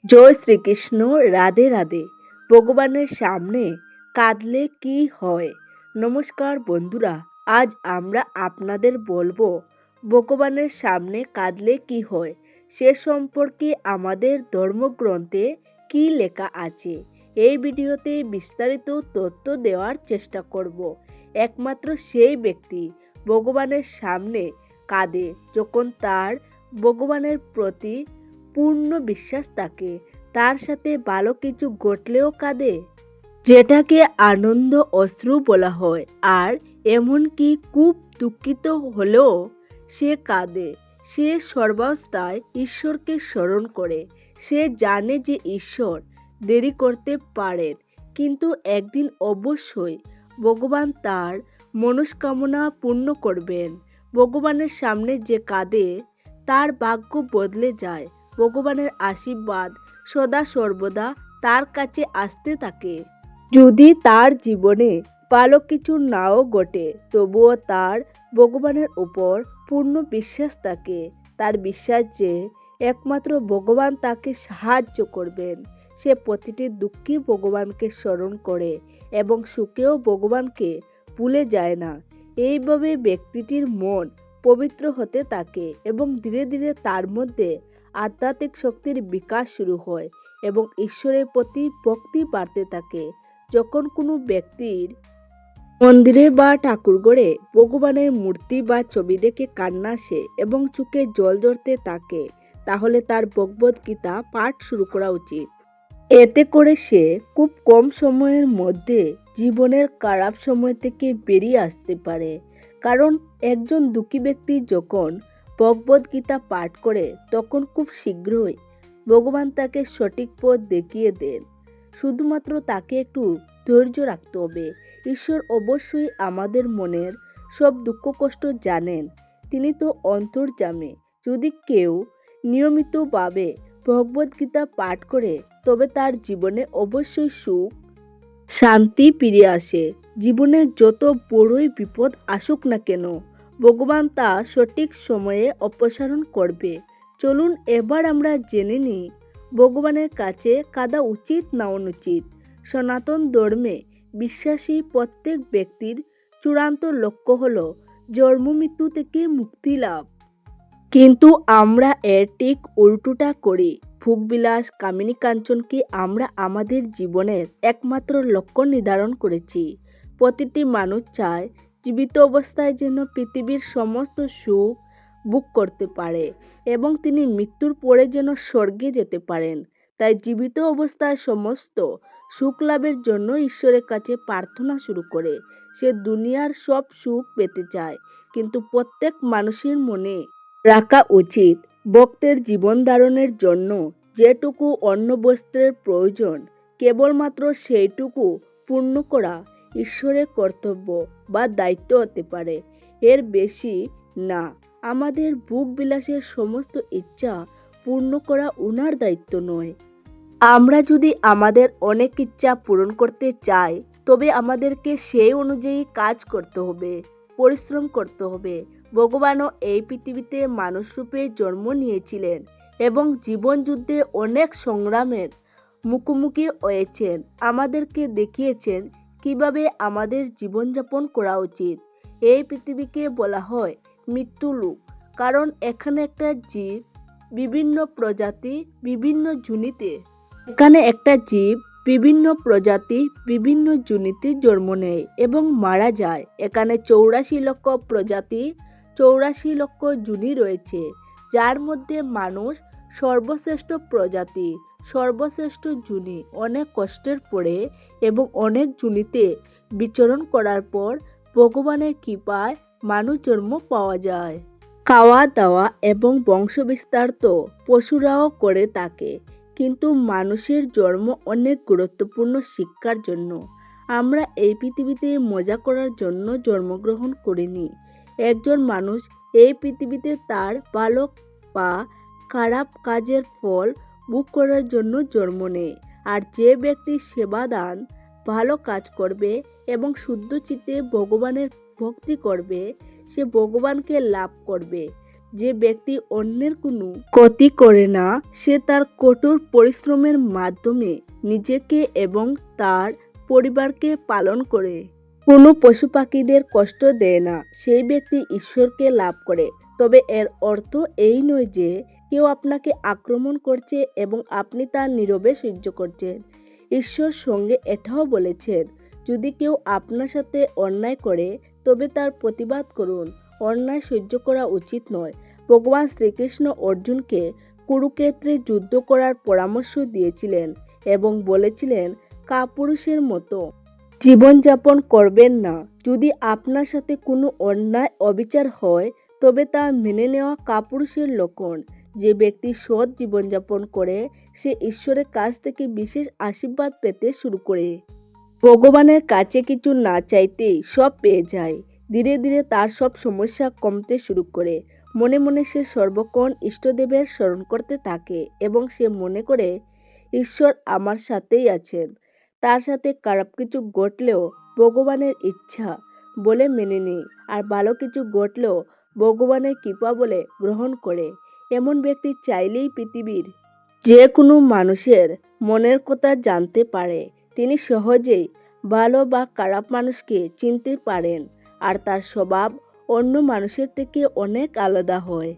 জয় শ্রীকৃষ্ণ। রাধে রাধে। ভগবানের সামনে কাঁদলে কি হয়? নমস্কার বন্ধুরা, আজ আমরা আপনাদের বলবো ভগবানের সামনে কাঁদলে কি হয় সে সম্পর্কে আমাদের ধর্মগ্রন্থে কি লেখা আছে। এই ভিডিওতে বিস্তারিত তথ্য দেওয়ার চেষ্টা করব। একমাত্র সেই ব্যক্তি ভগবানের সামনে কাঁদে যখন তার ভগবানের প্রতি পূর্ণ বিশ্বাস থাকে, তার সাথে ভালো কিছু ঘটলেও কাঁদে, যেটাকে আনন্দ অশ্রু বলা হয়। আর এমনকি খুব দুঃখিত হলেও সে কাঁদে। সে সর্বাবস্থায় ঈশ্বরকে স্মরণ করে। সে জানে যে ঈশ্বর দেরি করতে পারেন, কিন্তু একদিন অবশ্যই ভগবান তার মনস্কামনা পূর্ণ করবেন। ভগবানের সামনে যে কাঁদে তার ভাগ্য বদলে যায়। ভগবানের আশীর্বাদ সদা সর্বদা তার কাছে আসতে থাকে। যদি তার জীবনে ভালো কিছু নাও ঘটে, তবুও তার ভগবানের উপর পূর্ণ বিশ্বাস থাকে। তার বিশ্বাস যে একমাত্র ভগবান তাকে সাহায্য করবেন। সে প্রতিটি দুঃখে ভগবানকে স্মরণ করে এবং সুখেও ভগবানকে ভুলে যায় না। এইভাবে ব্যক্তিটির মন পবিত্র হতে থাকে এবং ধীরে ধীরে তার মধ্যে আধ্যাত্মিক শক্তির বিকাশ শুরু হয় এবং ঈশ্বরের প্রতি ভক্তি বাড়তে থাকে। যখন কোনো ব্যক্তির মন্দিরে বা ঠাকুরঘরে ভগবানের মূর্তি বা ছবি দেখে কান্না আসে এবং চোখে জল ঝরতে থাকে, তাহলে তার ভগবদ গীতা পাঠ শুরু করা উচিত। এতে করে সে খুব কম সময়ের মধ্যে জীবনের খারাপ সময় থেকে বেরিয়ে আসতে পারে। কারণ একজন দুঃখী ব্যক্তি যখন ভগবদ গীতা পাঠ করে, তখন খুব শীঘ্রই ভগবান তাকে সঠিক পথ দেখিয়ে দেন। শুধুমাত্র তাকে একটু ধৈর্য রাখতে হবে। ঈশ্বর অবশ্যই আমাদের মনের সব দুঃখ কষ্ট জানেন। তিনি তো অন্তর্যামী। যদি কেউ নিয়মিতভাবে ভগবদ গীতা পাঠ করে, তবে তার জীবনে অবশ্যই সুখ শান্তি ফিরে আসে। জীবনে যত বড়ই বিপদ আসুক না কেন, ভগবান তা সঠিক সময়ে অপসারণ করবে। চলুন এবার আমরা জেনে নিই ভগবানের কাছে কাঁদা উচিত না অনুচিত। সনাতন ধর্মে বিশ্বাসী প্রত্যেক ব্যক্তির চূড়ান্ত লক্ষ্য হল জন্ম মৃত্যু থেকে মুক্তি লাভ। কিন্তু আমরা এর ঠিক উল্টোটা করি। ভোগবিলাস কামিনী কাঞ্চনকে আমরা আমাদের জীবনের একমাত্র লক্ষ্য নির্ধারণ করেছি। প্রতিটি মানুষ চায় জীবিত অবস্থায় যেন পৃথিবীর সমস্ত সুখ ভোগ করতে পারে এবং তিনি মৃত্যুর পরে যেন স্বর্গে যেতে পারেন। তাই জীবিত অবস্থায় সমস্ত সুখ লাভের জন্য ঈশ্বরের কাছে প্রার্থনা শুরু করে। সে দুনিয়ার সব সুখ পেতে চায়, কিন্তু প্রত্যেক মানুষের মনে রাখা উচিত, ভক্তের জীবন ধারণের জন্য যেটুকু অন্ন বস্ত্রের প্রয়োজন, কেবলমাত্র সেইটুকু পূর্ণ করা ঈশ্বরের কর্তব্য বা দায়িত্ব হতে পারে, এর বেশি না। আমাদের ভোগ বিলাসের সমস্ত ইচ্ছা পূর্ণ করা ওনার দায়িত্ব নয়। আমরা যদি আমাদের অনেক ইচ্ছা পূরণ করতে চাই, তবে আমাদেরকে সেই অনুযায়ী কাজ করতে হবে, পরিশ্রম করতে হবে। ভগবানও এই পৃথিবীতে মানুষরূপে জন্ম নিয়েছিলেন এবং জীবন যুদ্ধে অনেক সংগ্রামের মুখোমুখি হয়েছেন। আমাদেরকে দেখিয়েছেন কিভাবে আমাদের জীবনযাপন করা উচিত। এই পৃথিবীকে বলা হয় মৃত্যুলোক, কারণ এখানে একটা জীব বিভিন্ন প্রজাতি বিভিন্ন জুনিতে এখানে একটা জীব বিভিন্ন প্রজাতি বিভিন্ন জুনিতে জন্ম নেয় এবং মারা যায়। এখানে 84 লক্ষ প্রজাতি 84 লক্ষ জুনি রয়েছে, যার মধ্যে মানুষ সর্বশ্রেষ্ঠ প্রজাতি, সর্বশ্রেষ্ঠ জুনি। অনেক কষ্টের পরে এবং অনেক জুনিতে বিচরণ করার পর ভগবানের কৃপায় মানুষ জন্ম পাওয়া যায়। খাওয়া দাওয়া এবং বংশবিস্তার তো পশুরাও করে থাকে, কিন্তু মানুষের জন্ম অনেক গুরুত্বপূর্ণ শিক্ষার জন্য। আমরা এই পৃথিবীতে মজা করার জন্য জন্মগ্রহণ করিনি। একজন মানুষ এই পৃথিবীতে তার ভালো বা খারাপ কাজের ফল ভোগ করার জন্য জন্ম নেয়। আর যে ব্যক্তি সেবা দান, ভালো কাজ করবে এবং শুদ্ধ চিত্তে ভগবানের ভক্তি করবে, সে ভগবানকে লাভ করবে। যে ব্যক্তি অন্যের কোনো ক্ষতি করে না, সে তার কঠোর পরিশ্রমের মাধ্যমে নিজেকে এবং তার পরিবারকে পালন করে কোনো পশু পাখিদের কষ্ট দেয় না, সেই ব্যক্তি ঈশ্বরকে লাভ করে। তবে এর অর্থ এই নয় যে কেউ আপনাকে আক্রমণ করছে এবং আপনি তা নীরবে সহ্য করছেন। ঈশ্বর সঙ্গে এটাও বলেছেন, যদি কেউ আপনার সাথে অন্যায় করে তবে তার প্রতিবাদ করুন। অন্যায় সহ্য করা উচিত নয়। ভগবান শ্রীকৃষ্ণ অর্জুনকে কুরুক্ষেত্রে যুদ্ধ করার পরামর্শ দিয়েছিলেন এবং বলেছিলেন, কাপুরুষের মতো জীবনযাপন করবেন না। যদি আপনার সাথে কোনো অন্যায় অবিচার হয় তবে তা মেনে নেওয়া কাপুরুষের লক্ষণ। যে ব্যক্তি সৎ জীবনযাপন করে সে ঈশ্বরের কাছ থেকে বিশেষ আশীর্বাদ পেতে শুরু করে। ভগবানের কাছে কিছু না চাইতেই সব পেয়ে যায়। ধীরে ধীরে তার সব সমস্যা কমতে শুরু করে। মনে মনে সে সর্বক্ষণ ইষ্টদেবের স্মরণ করতে থাকে এবং সে মনে করে, ঈশ্বর আমার সাথেই আছেন। তার সাথে খারাপ কিছু ঘটলেও ভগবানের ইচ্ছা বলে মেনে নেয়, আর ভালো কিছু ঘটলেও ভগবানের কৃপা বলে গ্রহণ করে। এমন ব্যক্তি চাইলেই পৃথিবীর যে কোনো মানুষের মনের কথা জানতে পারে। তিনি সহজেই ভালো বা খারাপ মানুষকে চিনতে পারেন, আর তার স্বভাব অন্য মানুষের থেকে অনেক আলাদা হয়।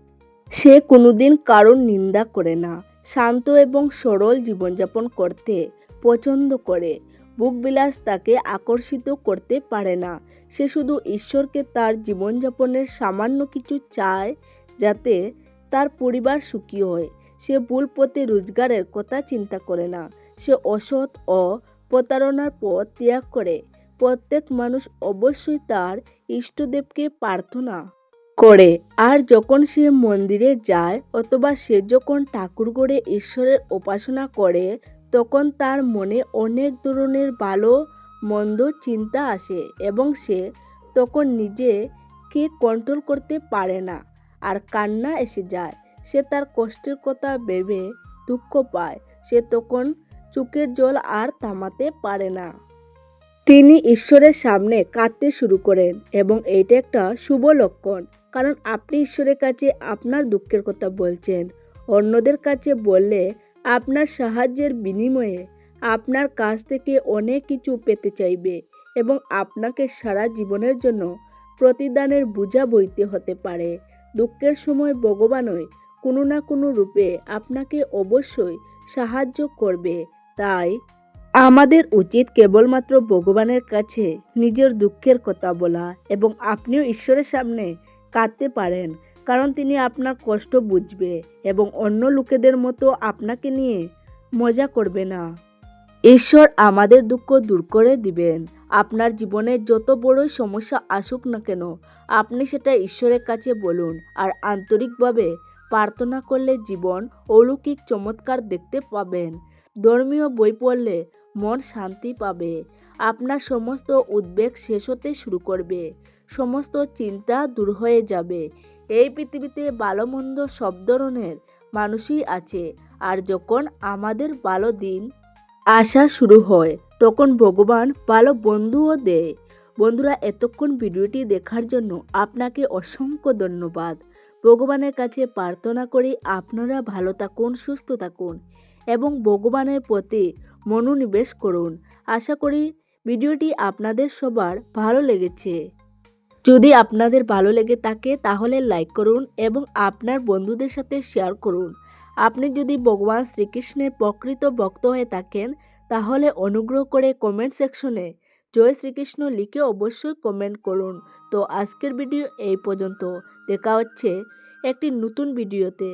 সে কোনোদিন কারোর নিন্দা করে না, শান্ত এবং সরল জীবনযাপন করতে পছন্দ করে। ভোগবিলাস তাকে আকর্ষিত করতে পারে না। সে শুধু ঈশ্বরকে তার জীবনযাপনের সামান্য কিছু চায়, যাতে তার পরিবার সুখী হয়। সে ভুল পথে রোজগারের কথা চিন্তা করে না। সে অসৎ ও প্রতারণার পথ ত্যাগ করে। প্রত্যেক মানুষ অবশ্যই তার ইষ্টদেবকে প্রার্থনা করে, আর যখন সে মন্দিরে যায় অথবা সে যখন ঠাকুরঘরে ঈশ্বরের উপাসনা করে, তখন তার মনে অনেক ধরনের ভালো মন্দ চিন্তা আসে এবং সে তখন নিজেকে কন্ট্রোল করতে পারে না, আর কান্না এসে যায়। সে তার কষ্টের কথা ভেবে দুঃখ পায়। সে তখন চোখের জল আর থামাতে পারে না। তিনি ঈশ্বরের সামনে কাঁদতে শুরু করেন এবং এইটা একটা শুভ লক্ষণ, কারণ আপনি ঈশ্বরের কাছে আপনার দুঃখের কথা বলছেন। অন্যদের কাছে বললে আপনার সাহায্যের বিনিময়ে আপনার কাছ থেকে অনেক কিছু পেতে চাইবে এবং আপনাকে সারা জীবনের জন্য প্রতিদানের বোঝা বইতে হতে পারে। দুঃখের সময় ভগবানই কোনো না কোনো রূপে আপনাকে অবশ্যই সাহায্য করবে। তাই আমাদের উচিত কেবলমাত্র ভগবানের কাছে নিজের দুঃখের কথা বলা, এবং আপনিও ঈশ্বরের সামনে কাঁদতে পারেন, কারণ তিনি আপনার কষ্ট বুঝবে এবং অন্য লোকেদের মতো আপনাকে নিয়ে মজা করবে না। ঈশ্বর আমাদের দুঃখ দূর করে দিবেন। আপনার জীবনে যত বড়ই সমস্যা আসুক না কেন, আপনি সেটা ঈশ্বরের কাছে বলুন, আর আন্তরিকভাবে প্রার্থনা করলে জীবন অলৌকিক চমৎকার দেখতে পাবেন। ধর্মীয় বই পড়লে মন শান্তি পাবে। আপনার সমস্ত উদ্বেগ শেষ হতে শুরু করবে। সমস্ত চিন্তা দূর হয়ে যাবে। এই পৃথিবীতে ভালো মন্দ সব ধরনের মানুষই আছে, আর যখন আমাদের ভালো দিন আসা শুরু হয় তখন ভগবান ভালো বন্ধুও দেয়। বন্ধুরা, এতক্ষণ ভিডিওটি দেখার জন্য আপনাকে অসংখ্য ধন্যবাদ। ভগবানের কাছে প্রার্থনা করি আপনারা ভালো থাকুন, সুস্থ থাকুন এবং ভগবানের প্রতি মনোনিবেশ করুন। আশা করি ভিডিওটি আপনাদের সবার ভালো লেগেছে। যদি আপনাদের ভালো লেগে থাকে তাহলে লাইক করুন এবং আপনার বন্ধুদের সাথে শেয়ার করুন। আপনি যদি ভগবান শ্রীকৃষ্ণের প্রকৃত ভক্ত হয়ে থাকেন তাহলে অনুগ্রহ করে কমেন্ট সেকশনে জয় শ্রীকৃষ্ণ লিখে অবশ্যই কমেন্ট করুন। তো আজকের ভিডিও এই পর্যন্ত। দেখা হচ্ছে একটি নতুন ভিডিওতে।